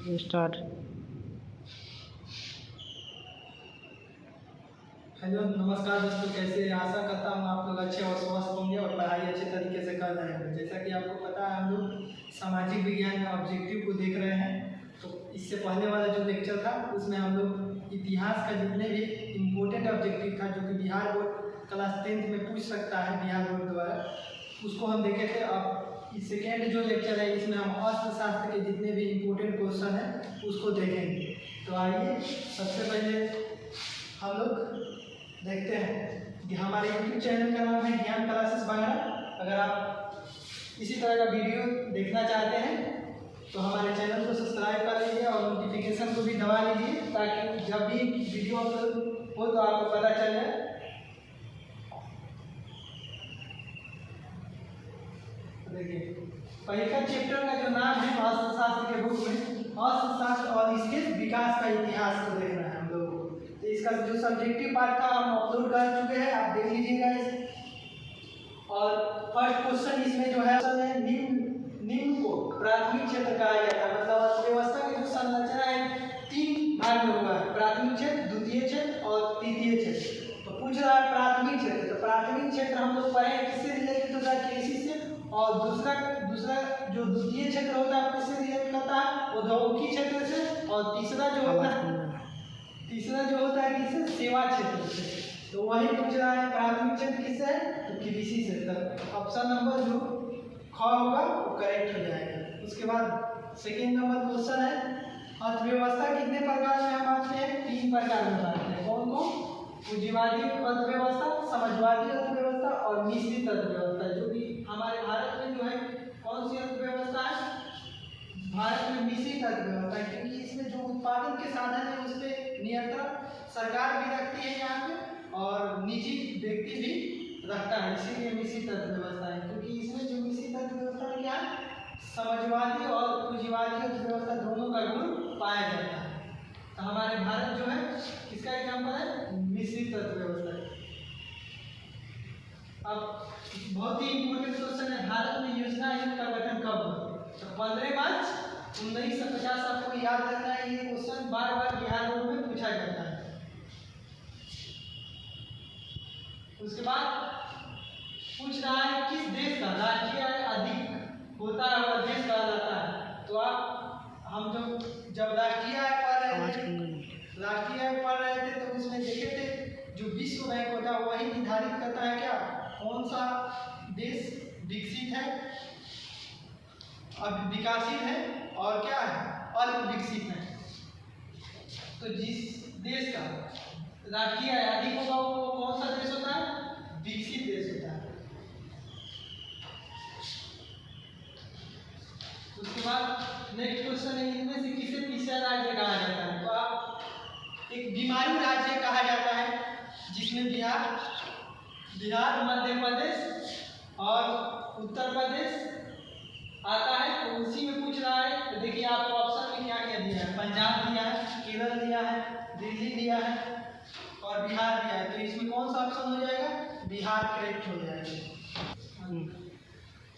Start. Hello नमस्कार दोस्तों, कैसे हैं? आशा करता हूँ आप लोग अच्छे और स्वस्थ होंगे और पढ़ाई अच्छे तरीके से कर रहे होंगे। जैसा कि आपको पता है, हम लोग सामाजिक विज्ञान में ऑब्जेक्टिव को देख रहे हैं। तो इससे पहले वाला जो लेक्चर था उसमें हम लोग इतिहास का जितने भी इम्पोर्टेंट ऑब्जेक्टिव था जो कि बिहार बोर्ड क्लास 10th में पूछ सकता है बिहार बोर्ड द्वारा, उसको हम देखे थे। अब इस सेकेंड जो लेक्चर है इसमें हम अर्थशास्त्र के जितने भी इम्पोर्टेंट क्वेश्चन हैं उसको देखेंगे। तो आइए सबसे पहले हम लोग देखते हैं कि हमारे यूट्यूब चैनल का नाम है ज्ञान क्लासेस बांग्ला। अगर आप इसी तरह का वीडियो देखना चाहते हैं तो हमारे चैनल को सब्सक्राइब कर लीजिए और नोटिफिकेशन को भी दबा लीजिए, ताकि जब भी वीडियो अपलोड हो तो आपको पता चल जाए। देखिए, पहला चैप्टर का जो नाम है अर्थशास्त्र के बुक में, अर्थशास्त्र और इसके विकास का इतिहास को देखना है हम लोगों को। तो इसका जो सब्जेक्टिव पार्ट था हम अपलोड कर चुके हैं, आप देख लीजिएगा इसे। और फर्स्ट क्वेश्चन इसमें जो है निम्न को प्राथमिक क्षेत्र कहा जाता है। मतलब अर्थव्यवस्था की जो संरचना है 3 भाग में हुआ है, प्राथमिक क्षेत्र, द्वितीय क्षेत्र और तृतीय क्षेत्र। तो पूछ रहा है प्राथमिक क्षेत्र, तो प्राथमिक क्षेत्र हम लोग पढ़े किससे रिलेटेड होता है? कृषि से। और दूसरा जो द्वितीय क्षेत्र होता है किससे रिलेटेड होता है? औद्योगिक क्षेत्र से। और तीसरा जो होता है किससे? सेवा क्षेत्र से। तो वही पूछ रहा है प्राथमिक क्षेत्र किससे है? तो कृषि से। तो ऑप्शन नंबर जो ख होगा वो करेक्ट हो जाएगा। उसके बाद सेकेंड नंबर क्वेश्चन है, अर्थव्यवस्था कितने प्रकार में हम बांटते हैं? 3 प्रकार में बांटते हैं। कौन कौन? पूंजीवादी अर्थव्यवस्था, समाजवादी अर्थव्यवस्था और मिश्रित अर्थव्यवस्था। जो कि हमारे भारत में जो है कौन सी अर्थव्यवस्था है? भारत में मिश्रित अर्थव्यवस्था है, क्योंकि इसमें जो उत्पादन के साधन है उस पर नियंत्रण सरकार भी रखती है यहाँ पे और निजी व्यक्ति भी रखता है, इसीलिए मिश्रित अर्थव्यवस्था है। क्योंकि इसमें जो मिश्रित अर्थव्यवस्था में क्या है, समाजवादी और पूंजीवादी अर्थव्यवस्था दोनों का गुण पाया जाता है। तो हमारे भारत जो है किसका एग्जाम्पल है? मिश्रित अर्थव्यवस्था। अब बहुत ही इम्पोर्टेंट क्वेश्चन है, भारत में योजना आयोग का गठन कब हुआ? तो 15 मार्च 1950। आपको याद रखना है, ये क्वेश्चन बार बार बिहार बोर्ड में पूछा जाता है। उसके बाद पूछ रहा है किस देश का राष्ट्रीय आय अधिक होता है वह देश कहा जाता है? तो हम जब राष्ट्रीय आय पढ़ रहे थे तो उसमें देखे थे जो विश्व बैंक होता है वही निर्धारित करता है क्या कौन सा देश विकसित है, अब विकासित है और क्या है अल्प विकसित है। तो जिस देश का राष्ट्रीय आय अधिक होगा वो कौन सा देश होता है? विकसित देश होता है। उसके बाद नेक्स्ट क्वेश्चन है, इनमें से किसे तीसरा राज्य कहा जाता है? तो आप एक बीमारी राज्य कहा जाता है जिसमें बिहार, मध्य प्रदेश और उत्तर प्रदेश आता है। तो उसी में पूछ रहा है। तो देखिए आपको ऑप्शन में क्या क्या दिया है? पंजाब दिया है, केरल दिया है, दिल्ली दिया है और बिहार दिया है। तो इसमें कौन सा ऑप्शन हो जाएगा? बिहार करेक्ट हो जाएगा।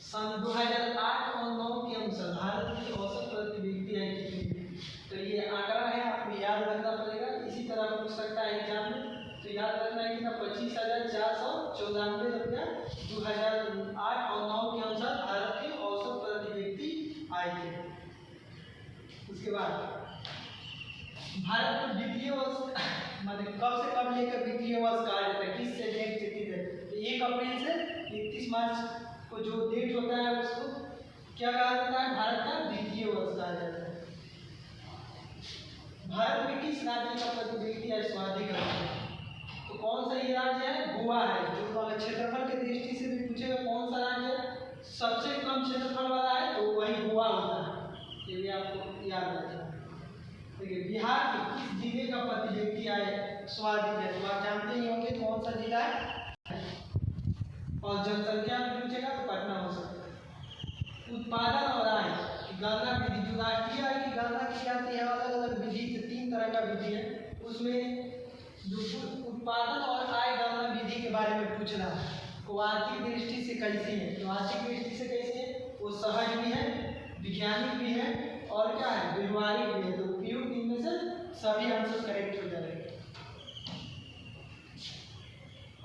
सन 2008 और 9 के अनुसार भारत की औसत प्रति व्यक्ति आय कितनी? तो ये आंकड़ा है, आपको याद रखना पड़ेगा। इसी तरह पूछ सकता है एग्जाम में। तो याद रखना है कि 25,494 रुपया 2008 और 9 के अनुसार भारत की औसत प्रति व्यक्ति आय थी। उसके बाद भारत को वित्तीय वर्ष मतलब कब से कब लेकर वित्तीय वर्ष कहा जाता है? किस से डेट कितनी है? तो 1 अप्रैल से 31 मार्च को जो डेट होता है उसको क्या कहा जाता है? भारत का वित्तीय वर्ष कहा जाता है। भारत में किस राज्य का प्रति व्यक्ति आय सर्वाधिक है? तो कौन सा ये राज्य है? गोवा है। जो अगर क्षेत्रफल के दृष्टि से भी पूछेगा कौन सा राज्य है सबसे कम क्षेत्रफल वाला है, तो वही गोवा होता है। ये भी आपको याद रखना है। देखिए बिहार के किस जिले का प्रति व्यक्ति आय सर्वाधिक है? तो आप जानते ही होंगे कौन सा जिला है। और जनसंख्या में पूछेगा तो पटना हो सकता है। उत्पादन और आय की गणना विधि, जो राष्ट्रीय आय की गणना की जाती है अलग अलग विधि से, 3 तरह का विधि है। उसमें जो उत्पादन और आय गणना विधि के बारे में पूछ रहा है वो आर्थिक दृष्टि से कैसी है? तो आर्थिक दृष्टि से कैसी है? वो सहज भी है, वैज्ञानिक भी है और क्या है? व्यवहारिक भी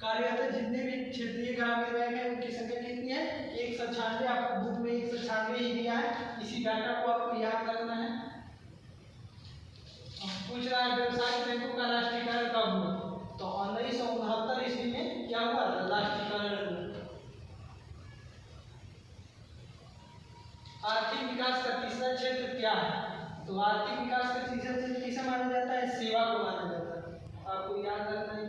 कार्यरत जितने भी क्षेत्रीय ग्रामीण बैंक है उनकी संख्या कितनी है? 196। आपको बुक में 196 ही दिया है, इसी डाटा को आपको याद रखना है। पूछ रहा है व्यवसायिक बैंकों का राष्ट्रीयकरण कब हुआ? तो 1969 ईस्वी में क्या हुआ? राष्ट्रीयकरण। आर्थिक विकास का तीसरा क्षेत्र क्या है? तो आर्थिक विकास का तीसरा क्षेत्र किसे माना जाता है? सेवा को माना जाता है। आपको याद रखना है।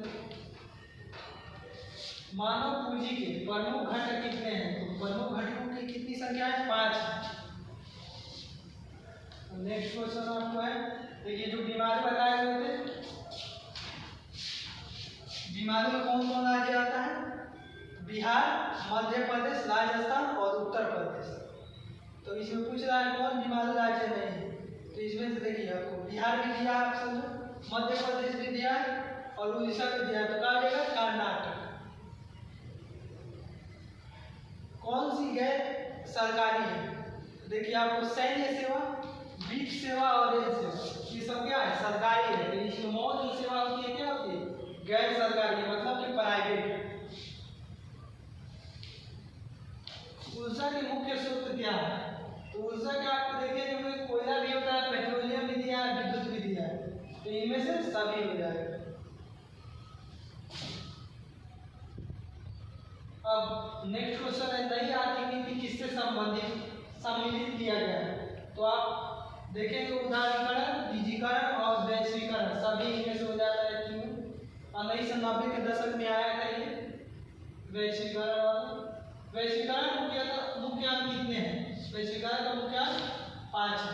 मानव पूंजी के प्रमुख घटक कितने हैं? तो प्रमुख घटकों की कितनी संख्या है? 5। नेक्स्ट क्वेश्चन आपको है, देखिए जो बीमारी बताए हुए थे, बीमारी में कौन कौन राज्य आता है? बिहार, मध्य प्रदेश, राजस्थान और उत्तर प्रदेश। तो इसमें पूछ रहा है कौन बीमारी राज्य नहीं है? तो इसमें से देखिए आपको बिहार भी दिया है ऑप्शन में, मध्य प्रदेश भी दिया है और उड़ीसा भी दिया है। तो क्या हो जाएगा? कर्नाटक। कौन सी गैर सरकारी है? देखिए आपको सैन्य सेवा, वित्त सेवा और रेल सेवा, ये सब क्या है? सरकारी है। तो इसमें मौन जो सेवा होती है क्या होती है? गैर सरकारी, मतलब कि प्राइवेट है। ऊर्जा के मुख्य स्रोत क्या है? तो ऊर्जा के आपको देखिए जो कोयला भी होता है, पेट्रोलियम भी दिया है, विद्युत भी दिया है। तो इनमें से सभी हो जाएगा। अब नेक्स्ट क्वेश्चन है, नई आर्थिक नीति किससे सम्मिलित किया गया है? तो आप देखेंगे उदारीकरण, निजीकरण और वैश्वीकरण, सभी इनमें से हो जाता है। क्यों? 1990 के दशक में आया था ये वैश्वीकरण। और वैश्वीकरण मुख्य अंक कितने हैं? वैश्वीकरण का मुख्य अंक 5 है।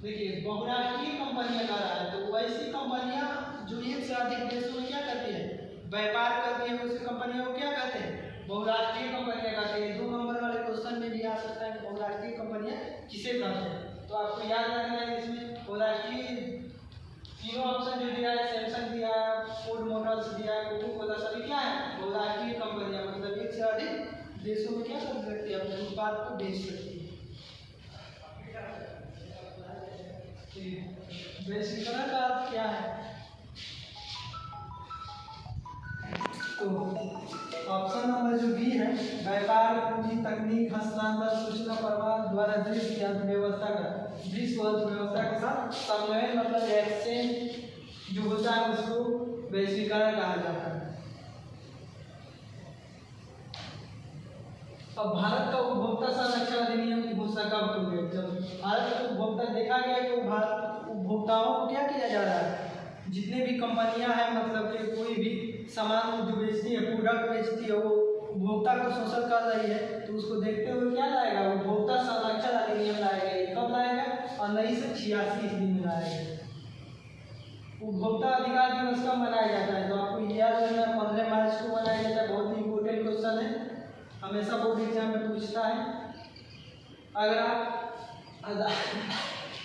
देखिए बहुराष्ट्रीय कंपनियां कर रहा है, तो वैसी कंपनियां जो एक से अधिक देशों में क्या करती है? व्यापार करती है, वैसी कंपनियों को क्या कहते हैं? बहुराष्ट्रीय कंपनियां कहते हैं। 2 नंबर वाले क्वेश्चन में भी आ सकता है बहुराष्ट्रीय कंपनियां किसे कहते हैं? तो आपको याद रखना है इसमें बहुराष्ट्रीय तीनों ऑप्शन जो दिया है, सैमसंग दिया है, फोर्ड मोटर्स दिया है, कोको कोला, सभी क्या है? बहुराष्ट्रीय कंपनियां, मतलब एक से अधिक देशों में क्या कर सकती है? अपने उत्पाद को बेच सकती है। वैश्वीकरण का अर्थ क्या है? तो ऑप्शन नंबर जो बी है, व्यापार, पूंजी, तकनीक, हस्तांतरण, सूचना प्रवाह द्वारा देश की अर्थव्यवस्था का विश्व अर्थव्यवस्था के साथ समन्वय, मतलब एक्सचेंज जो होता है उसको वैश्वीकरण कहा जाता है। अब भारत का उपभोक्ता संरक्षण अधिनियम की घोषणा कब की गई? जब भारत का उपभोक्ता देखा गया तो भारत उपभोक्ताओं को क्या किया जा रहा है? जितने भी कंपनियां हैं, मतलब कि कोई भी सामान जो बेचती है, प्रोडक्ट बेचती है, वो उपभोक्ता को शोषण कर रही है, तो उसको देखते हुए क्या लाएगा? उपभोक्ता संरक्षण अधिनियम लाएगा। ये कब लाएगा? 1986 ईस्वी में लाएगा। उपभोक्ता अधिकार दिवस कब मनाया जाता है? तो आपको याद रखना, 15 मार्च को मनाया जाता है। बहुत ही इंपॉर्टेंट क्वेश्चन है, हमेशा बोर्ड एग्जाम में पूछता है। अगर आप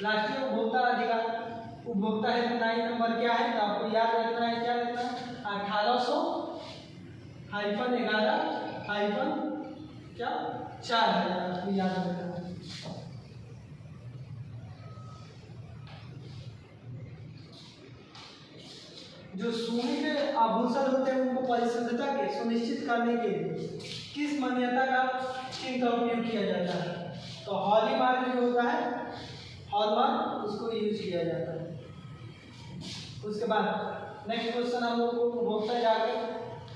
राष्ट्रीय उपभोक्ता अधिकार उपभोक्ता हेतु 9 नंबर क्या है? तो आपको याद रखना है, क्या रखना है? 1800-11-4 है, आपको याद रखना है। जो सोने के आभूषण होते हैं उनको परिशुद्धता के सुनिश्चित करने के लिए किस मान्यता का चिन्ह का उपयोग किया जाता है? तो हॉलमार्क जो होता है, हॉलमार्क, उसको यूज किया जाता है। उसके बाद नेक्स्ट क्वेश्चन हम लोग को उपभोक्ता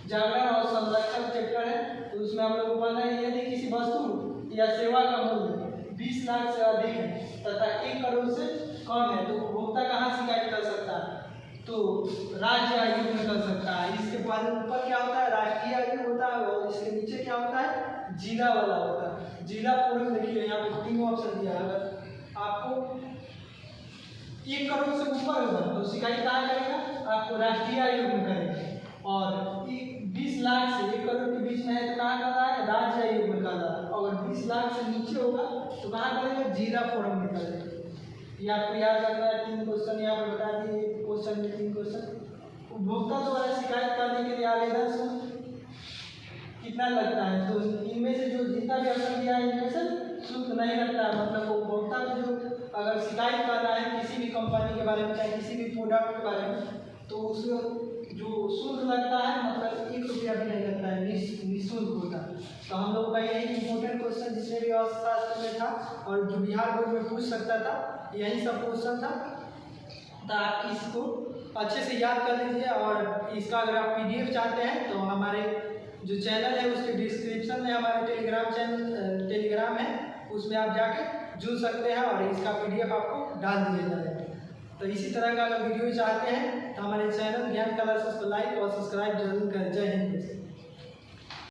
जागरण और संरक्षण चैप्टर है। तो उसमें हम लोग को पढ़ना है, यदि किसी वस्तु या सेवा का मूल्य 20 लाख से अधिक है तथा 1 करोड़ से कम है तो उपभोक्ता कहाँ शिकायत कर सकता है? तो राज्य आयोग में कर सकता है। इसके बाद ऊपर क्या होता है? राष्ट्रीय आयोग होता है, और इसके नीचे क्या होता है? जिला वाला होता है। जिला पूर्व देखिए यहाँ पे 3 ऑप्शन दिया है। अगर आपको 1 करोड़ से ऊपर होगा तो शिकायत कहाँ करेगा? आपको राष्ट्रीय आयोग में करेगा। और 20 लाख से 1 करोड़ के बीच में है तो कहाँ कर रहा है? राज्य आयोग में कर रहा है। और 20 लाख से नीचे होगा तो कहाँ करेगा? जिला फोरम में करेगा। ये आपको याद रखना है। 3 क्वेश्चन यहाँ पर बता दिए, क्वेश्चन में 3 क्वेश्चन। उपभोक्ता द्वारा शिकायत करने के लिए आवेदन शुल्क कितना लगता है? तो इनमें से जो जितना भी ऑप्शन दिया है इनमें से शुल्क नहीं लगता है, मतलब उपभोक्ता को जो अगर शिकायत करना है किसी भी कंपनी के बारे में, चाहे किसी भी प्रोडक्ट के बारे में, तो उसमें जो शुल्क लगता है मतलब 1 रुपया भी नहीं लगता है, निःशुल्क होता है। तो हम लोगों का यही इंपॉर्टेंट क्वेश्चन जितने भी अर्थशास्त्र में था और जो बिहार बोर्ड में पूछ सकता था, यही सब क्वेश्चन था। तो आप इसको अच्छे से याद कर लीजिए, और इसका अगर आप PDF चाहते हैं तो हमारे जो चैनल है उसके डिस्क्रिप्शन में हमारे टेलीग्राम है, उसमें आप जाके जुड़ सकते हैं और इसका PDF आपको डाल दिया जाएगा। तो इसी तरह का अगर वीडियो चाहते हैं तो हमारे चैनल ज्ञान क्लासेस को लाइक और सब्सक्राइब जरूर करें। जय हिंद।